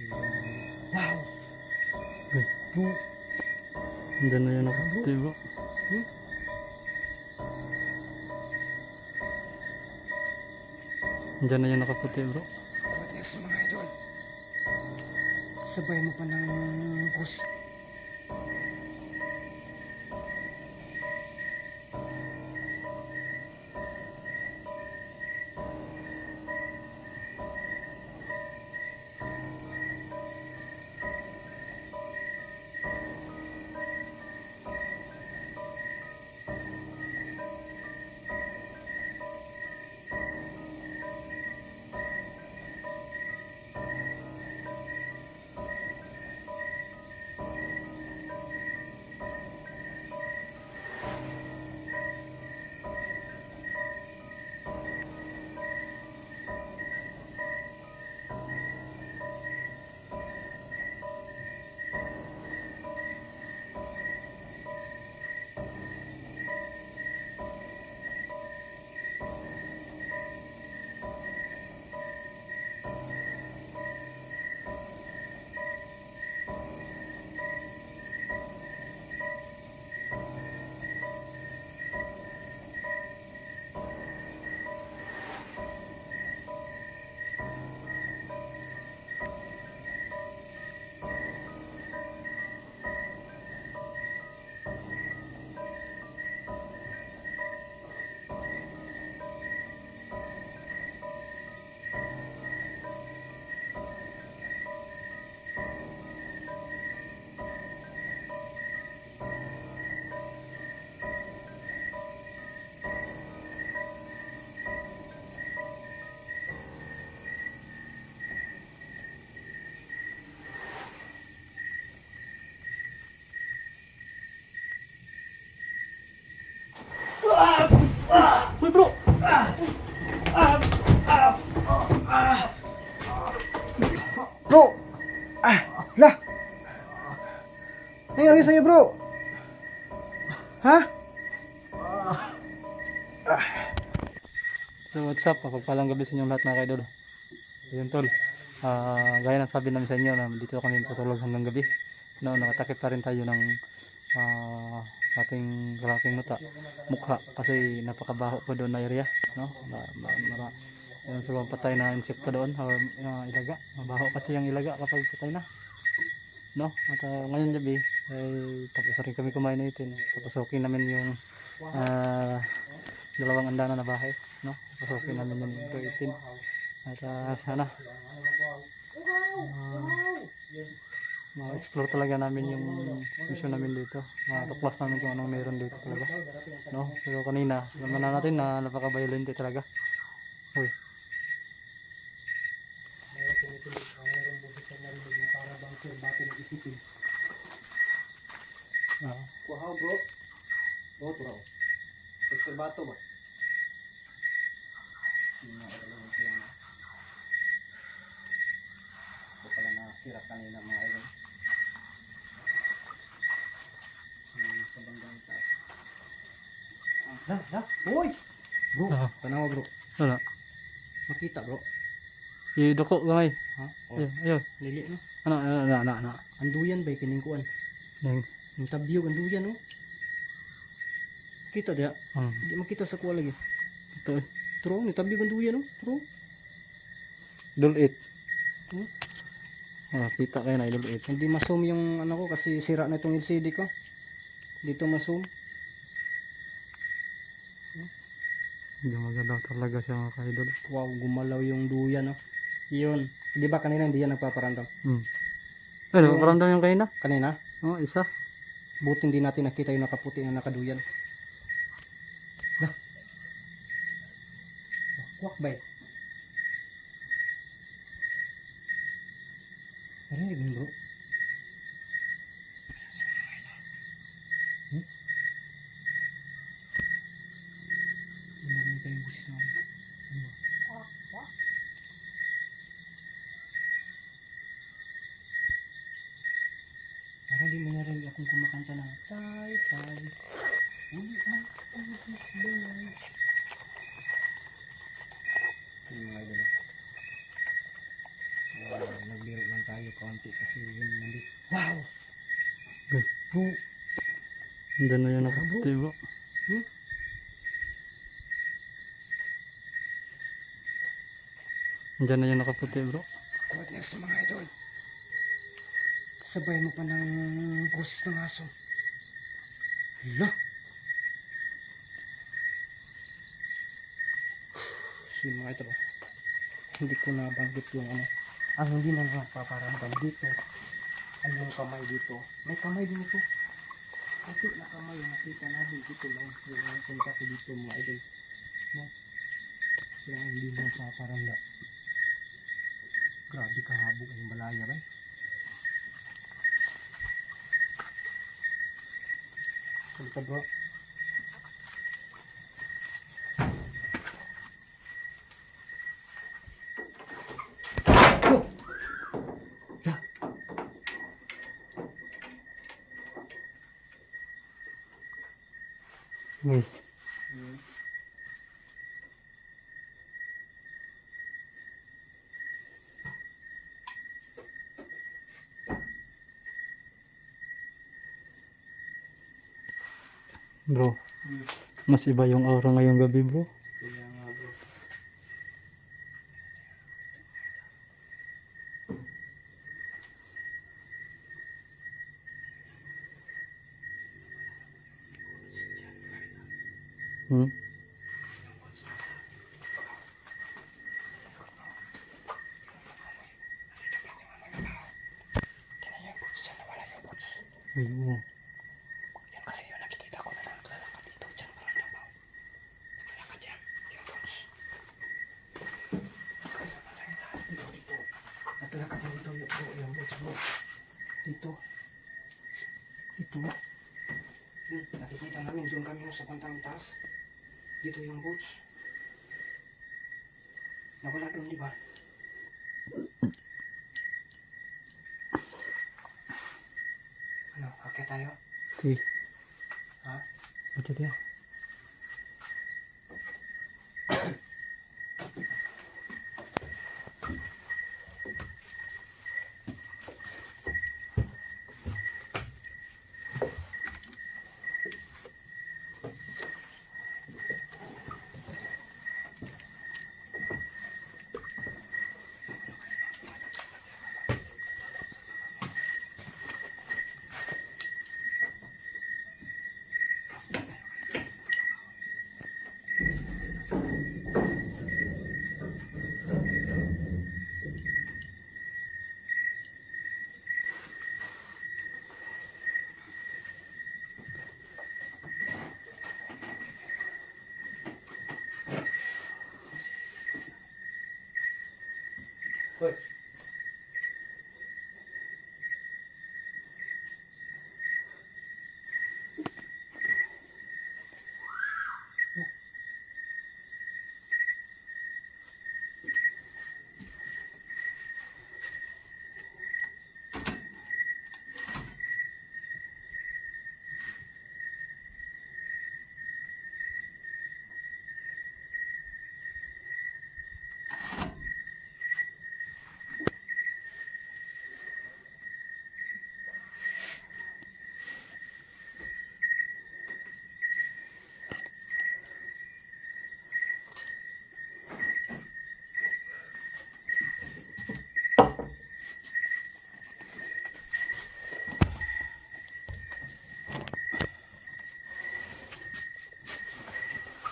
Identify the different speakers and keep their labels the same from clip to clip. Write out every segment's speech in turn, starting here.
Speaker 1: Wow.
Speaker 2: Bro. Diyan na yan nakaputi bro. Diyan na yan nakaputi bro.
Speaker 1: Matigas mga idol. Sabay mo pa ng kus.
Speaker 2: Uy bro!
Speaker 1: Bro! Lah! Nangyari sa'yo bro? Ha?
Speaker 2: So what's up? Mapagpalang gabi sa inyong lahat mga kaidol. Ayun tol. Gaya ng sabi namin sa inyo na dito kami patulog hanggang gabi. No, nakatakip pa rin tayo ng ating kalaking mukha kasi napakabaho po doon na area, no? Yung sobrang patay na insekto doon or ilaga. Mabaho kasi yung ilaga kapag patay na, no? At ngayon gabi ay tapos rin kami kumain na itin. Papasokin namin yung dalawang andana na bahay, no? Papasokin namin yung itin. At sana ma-explore talaga namin yung mission namin dito. Matuklas namin kung anong meron dito talaga, no? Pero kanina naman na natin na napaka-violent talaga. Uy.
Speaker 1: Wow bro. Oh bro. Pagkal bato ba? Ito pala nasira kanina mga idol. Sa bandang taas. Uy! Bro, tanawa bro.
Speaker 2: Ano?
Speaker 1: Makita bro.
Speaker 2: Idoko gamay.
Speaker 1: Ha?
Speaker 2: Ayun.
Speaker 1: Lili no?
Speaker 2: Ano.
Speaker 1: Anduyan ba kiningkuan?
Speaker 2: Neng.
Speaker 1: Yung tabyo anduyan no? Kita dia. Hindi makita sa kuha lagi.
Speaker 2: Ito.
Speaker 1: True, ni tabyo anduyan no? True.
Speaker 2: Dulit.
Speaker 1: Hmm?
Speaker 2: Kita kayo na dulit.
Speaker 1: Hindi ma-zoom yung ano ko kasi sira na itong LCD ko. Dito ma-zoom.
Speaker 2: Hindi maganda talaga siya mga kaidol.
Speaker 1: Wow, gumalaw yung duyan no. Yun. Di ba kanina hindi yan nagpaparamdam?
Speaker 2: Ay, nakaparamdam yung kaina?
Speaker 1: Kanina?
Speaker 2: Oo, isa.
Speaker 1: Buti hindi natin nakita yung nakaputi na nakaduyan. Lah. Kwak ba eh? Narinig mo bro? Narinig pa yung busis namin. Parang di mo narinig akong kumakanta ng tay. Uli ang pagis balay. Yung mga idol. Nagbiro lang tayo konti kasi yun nandito. Wow!
Speaker 2: Okay.
Speaker 1: Bro,
Speaker 2: Diyan na yung nakaputi bro.
Speaker 1: hmm?
Speaker 2: Diyan na yung nakaputi bro.
Speaker 1: Goodness mga idol. Sabay mo pa ng boses ng aso. Hala! So mga idol, hindi ko nabanggit yung ano. Ang hindi na nagpaparamdam dito ay yung kamay dito. May kamay din ito. Kasi na kamay yung nakita namin dito lang. Yung nakita ko dito mga idol. No? Kaya hindi na nagpaparamdam. Grabe kahabog ang balaya ba? Salita bro. Oh! Yeah.
Speaker 2: Uy, bro. Mas iba yung aura ngayong gabi bro.
Speaker 1: Kaya nga bro.
Speaker 2: Hmm?
Speaker 1: Tinan niyo yung boots dyan. Nawala yung boots.
Speaker 2: Uy, oh.
Speaker 1: Yan kasi yung nakikita ko na naglalakad dito. Dyan parang labaw. Naglalakad yan. Yung boots. At saka sa mga yung taas dito. Naglalakad yan dito yung bro. Yung boots bro. Dito. Dito. Nakikita namin doon kami sa pantang taas. Dito yung boots. Nawala doon di ba? Ano? Akit tayo?
Speaker 2: Si,
Speaker 1: Ha?
Speaker 2: baca dia.
Speaker 1: Hoy.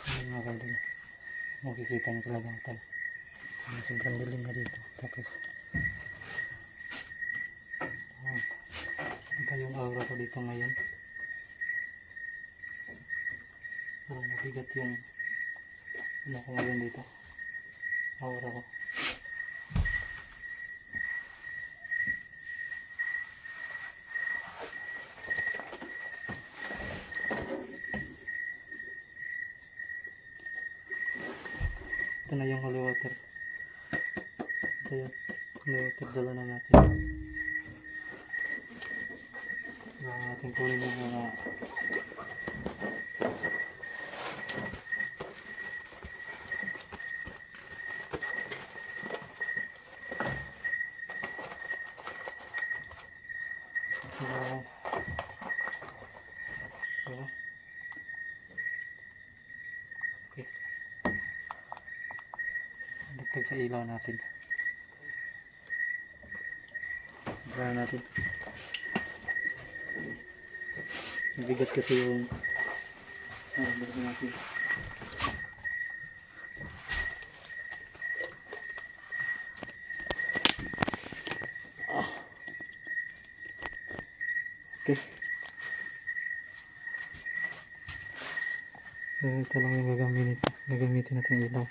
Speaker 2: Ayun mga kadol. Makikita niyo talaga ang tal. Sobrang dilim na dito. Tapos, iba yung aura ko dito ngayon. Parang mabigat yung ano ko ngayon dito. Aura ko. Ito na yung holy water. Ito yung holy water. Dala na natin. Kailangan natin kunin yung mga
Speaker 1: So, okay.
Speaker 2: Dagdag sa ilaw natin. Try natin. Mabigat kasi yung balik natin. Okay. So, ito lang yung gagamitin natin ilaw.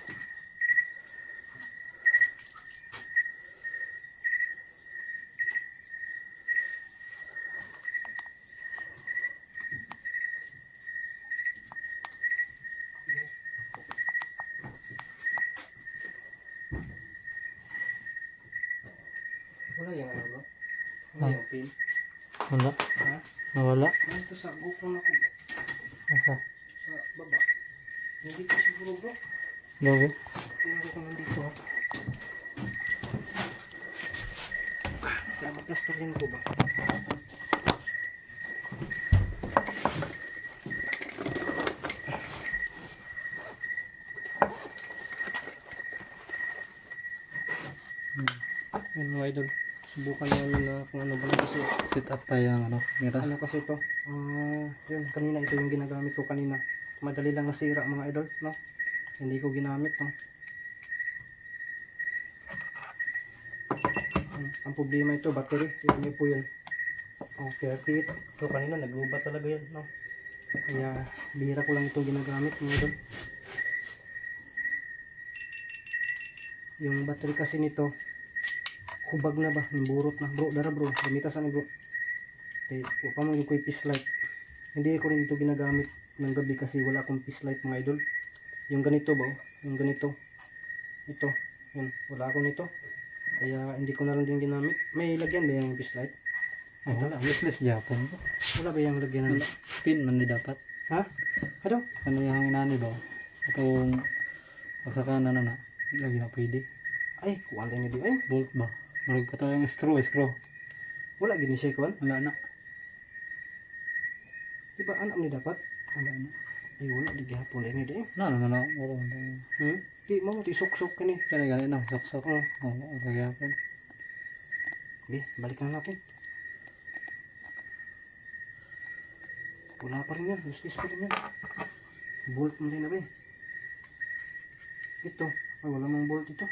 Speaker 1: Wala yung ano, bro? Wala yung pin.
Speaker 2: Wala?
Speaker 1: Ha?
Speaker 2: Nawala?
Speaker 1: Ito sa GoPro na ko, bro.
Speaker 2: Asa?
Speaker 1: Sa baba. Hindi ko siguro, bro.
Speaker 2: Gabi?
Speaker 1: Tingnan ko nandito, ha. Kaya magplastarin ko ba? Yan mga idol. Subukan namin na kung ano ba lang kasi.
Speaker 2: Set up tayo ng ano, mira.
Speaker 1: Ano kasi ito? Yun, kanina ito yung ginagamit ko kanina. Madali lang nasira mga idol, no? Hindi ko ginamit, no? Ang problema ito, battery. Tignan niyo po yun. Oh, 38. So kanina naglubat talaga yan, no? Kaya bihira ko lang ito ginagamit mga idol. Yung battery kasi nito, hubag na ba? Nimburot na. Bro, dara bro. Limitasan ni bro. Okay, huwag ka mo yung peace light. Hindi ko rin ito ginagamit ng gabi kasi wala akong peace light mga idol. Yung ganito ba? Yung ganito. Ito. Yan. Wala ako nito. Kaya hindi ko na lang din ginamit. May lagyan ba yung peace light?
Speaker 2: Oh, wala. Useless Japan.
Speaker 1: Wala ba yung lagyan na?
Speaker 2: Wala. Pin man ni dapat.
Speaker 1: Ha? Ano?
Speaker 2: Ano yung inani ba? Itong pagsakanan na na. Lagi na pwede.
Speaker 1: Ay, kuwan lang nyo di. Ay,
Speaker 2: Bolt ba? Marag ka tayo yung screw.
Speaker 1: wala gini siya kuwan.
Speaker 2: Wala na.
Speaker 1: Diba anak ni dapat?
Speaker 2: Wala na.
Speaker 1: Ay, wala di gihapon ini di.
Speaker 2: Wala na. Wala na.
Speaker 1: Di mo ti sok-sok kani.
Speaker 2: Kaya gani na. Sok-sok.
Speaker 1: Oh,
Speaker 2: Oo. Kagapon.
Speaker 1: okay, balikan natin. Wala pa rin yan. Useless pa rin yan. Bolt mo din na ba eh. Ito. Ay, wala mong bolt ito.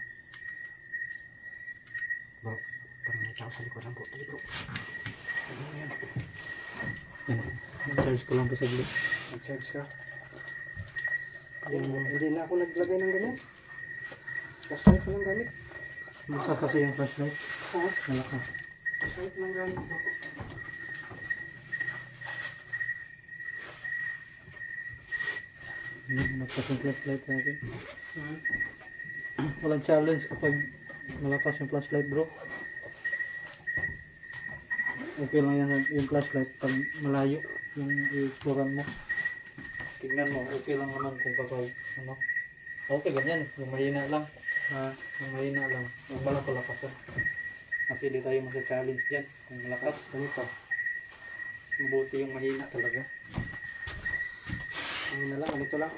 Speaker 1: Bro, parang may tao sa likod ng bolt. Dali bro. Ano yan?
Speaker 2: Yan. Charge ko lang po sa blue.
Speaker 1: Mag-charge ka. Hindi na ako naglagay ng ganyan. Flashlight ko lang gamit.
Speaker 2: Maka kasi yung flashlight.
Speaker 1: Oo.
Speaker 2: Wala ka.
Speaker 1: Flashlight lang gamit bro.
Speaker 2: Malakas yung flashlight natin. Walang challenge kapag malakas yung flashlight bro. Okay lang yan yung flashlight pag malayo yung i-exploran mo. Tingnan mo, okay lang naman kung kapag ano. Okay ganyan, yung mahina lang. Yung mahina lang. Yung pala palakas yan. Kasi di tayo masa-challenge dyan. Kung malakas, ganito. Mabuti yung mahina talaga.
Speaker 1: Ano na lang, ganito lang.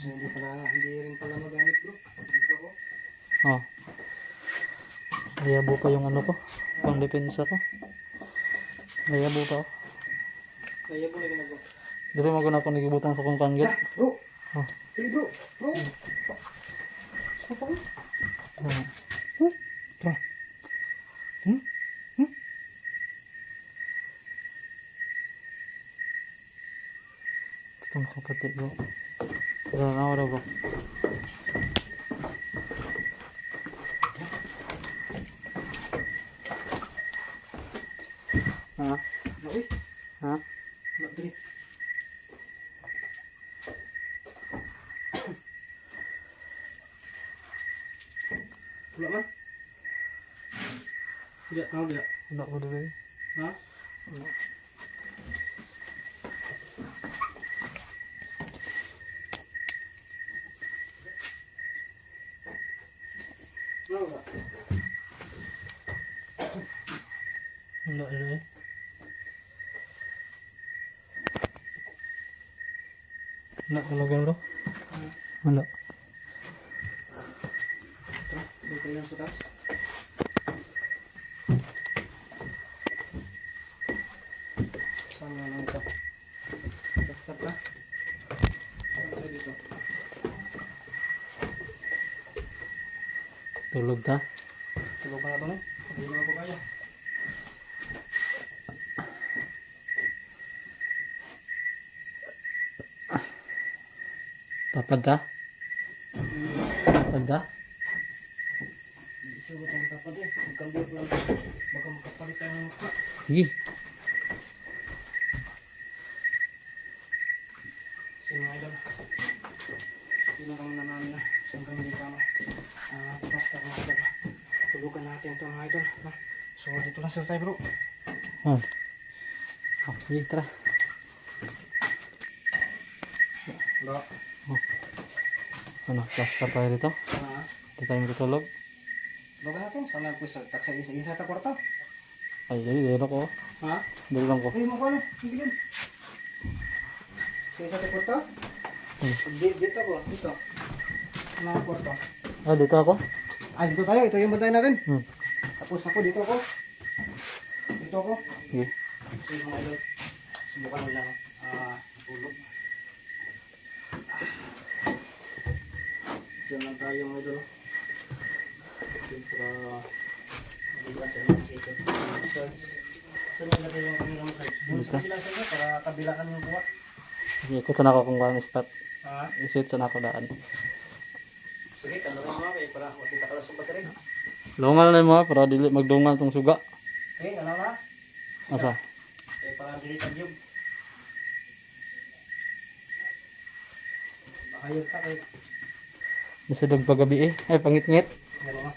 Speaker 1: Hindi rin pala magamit bro. Dito ko.
Speaker 2: Oh. Layabo pa yung ano ko. Pang depensa ko. Layabo pa oh.
Speaker 1: Kaya po na ginagawa.
Speaker 2: Dito maguna ko nagibutang sa kong kanggit.
Speaker 1: Bro!
Speaker 2: Oh.
Speaker 1: Hey bro! Bro! Ano pa ko?
Speaker 2: Ito. Ito makapati bro. Wala na wala bro. Ha?
Speaker 1: Uy!
Speaker 2: Ha?
Speaker 1: Madri. Wala man? Tidak tahu tidak?
Speaker 2: Wala ko dito eh.
Speaker 1: Ha?
Speaker 2: Wala.
Speaker 1: Wala ba? Wala, wala eh.
Speaker 2: Wala talaga bro. Wala.
Speaker 1: Ito, dito yung putas. Saan nga lang ito? Stop na. Ito dito.
Speaker 2: Tulog ta.
Speaker 1: Tulog pa nga ito na. Hindi naman po kaya.
Speaker 2: Tapad ta. Tapad ta.
Speaker 1: Hindi siya ba itong tapad eh. Magkambyo ko lang. Baka makapalit tayo ng mukha.
Speaker 2: Sige.
Speaker 1: Sino nga idol? Sino kang nanami na? Sino kang hindi ka na? Basta mga idol. Tulugan natin ito mga idol. So dito lang sila tayo bro.
Speaker 2: Oh. Okay, tara.
Speaker 1: Bro.
Speaker 2: Ano, plaster tayo dito. Dito tayo matutulog.
Speaker 1: Tulugan natin. Saan nagpisa? Taksa isa sa kwarto.
Speaker 2: Ay, dito ko.
Speaker 1: Ha?
Speaker 2: Dito lang ko.
Speaker 1: Ay mo ko ano? Sige din. Isa sa kwarto? Dito ko. Dito. Ano ang kwarto?
Speaker 2: Ah, dito ako.
Speaker 1: Ay dito tayo. Ito yung bantay natin.
Speaker 2: Hmm.
Speaker 1: Tapos ako dito ako. Dito ako.
Speaker 2: Sige.
Speaker 1: So mga idol. Subukan mo lang. Tulog. Diyan lang tayo mga idol. Para mabigas sa mga ticket. Saan nilagay yung kanilang size? Doon sa sila sa inyo para kabilaan yung buwa.
Speaker 2: Sige, ikutan ako kung kung spot.
Speaker 1: Ha?
Speaker 2: Isit sa ako daan.
Speaker 1: Sige, tanongin mo kay para makita ka lang sa battery.
Speaker 2: Lungal na mo para dili magdungan tong suga.
Speaker 1: Okay, ano na?
Speaker 2: Asa?
Speaker 1: Okay, para dili tagyog. Ayos ka kay.
Speaker 2: Nasidog pa gabi eh. Ay, pangit-ngit.
Speaker 1: Yan mo.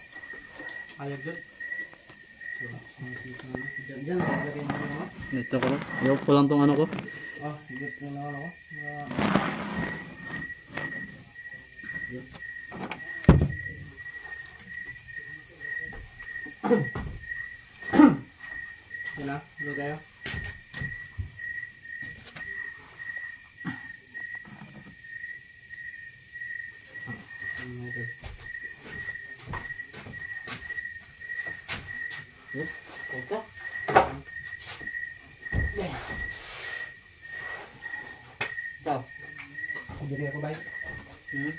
Speaker 1: Ayos dun. Diyan, lagay mo na.
Speaker 2: Dito ko. Iop ko lang tong ano ko.
Speaker 1: Higit na ako. Yan na, dito tayo.
Speaker 2: Ito? Ito.
Speaker 1: Diri ako ba? Diri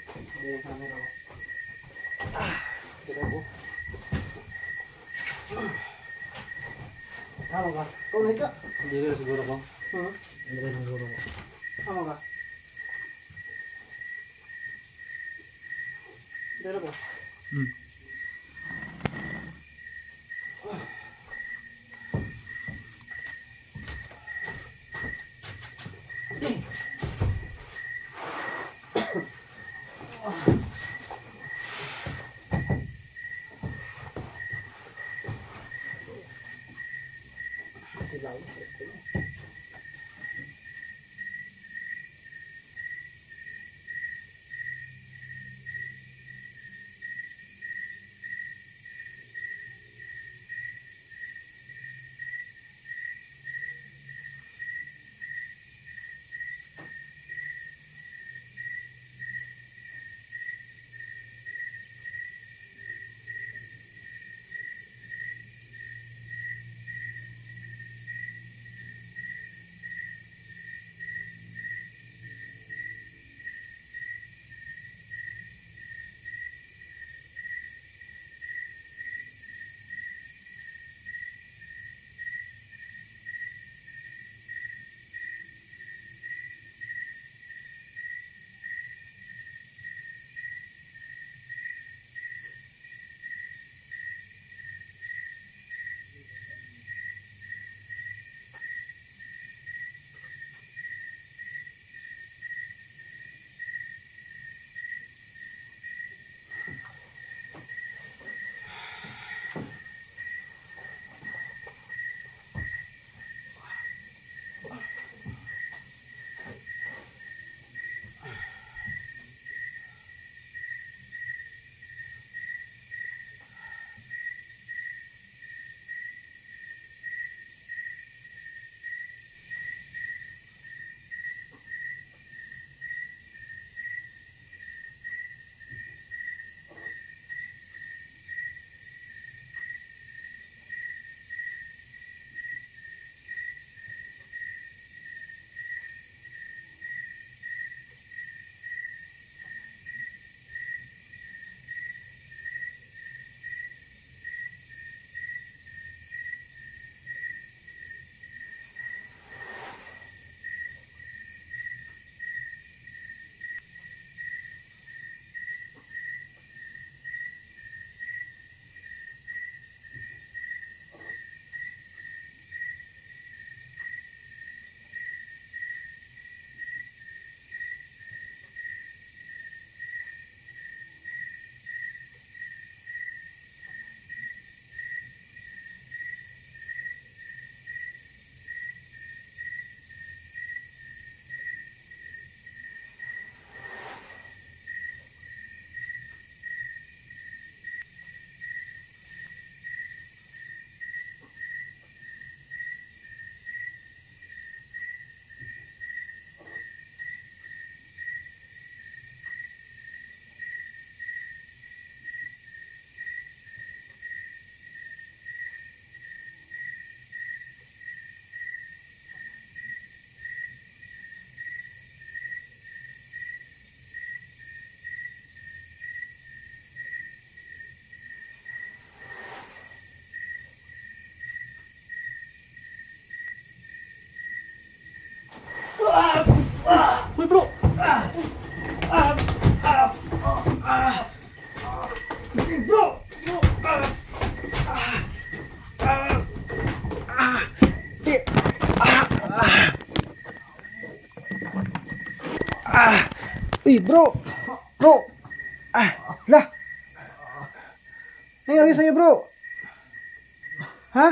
Speaker 1: sa amin ako. Diri ako. Tama ka? Tunay ka?
Speaker 2: Dito siguro ko.
Speaker 1: Diri siguro ko. Tama ka? Diri ako. Uy, bro! Uy, bro! Bro! Lah! Nangyari sa'yo, bro? Ha?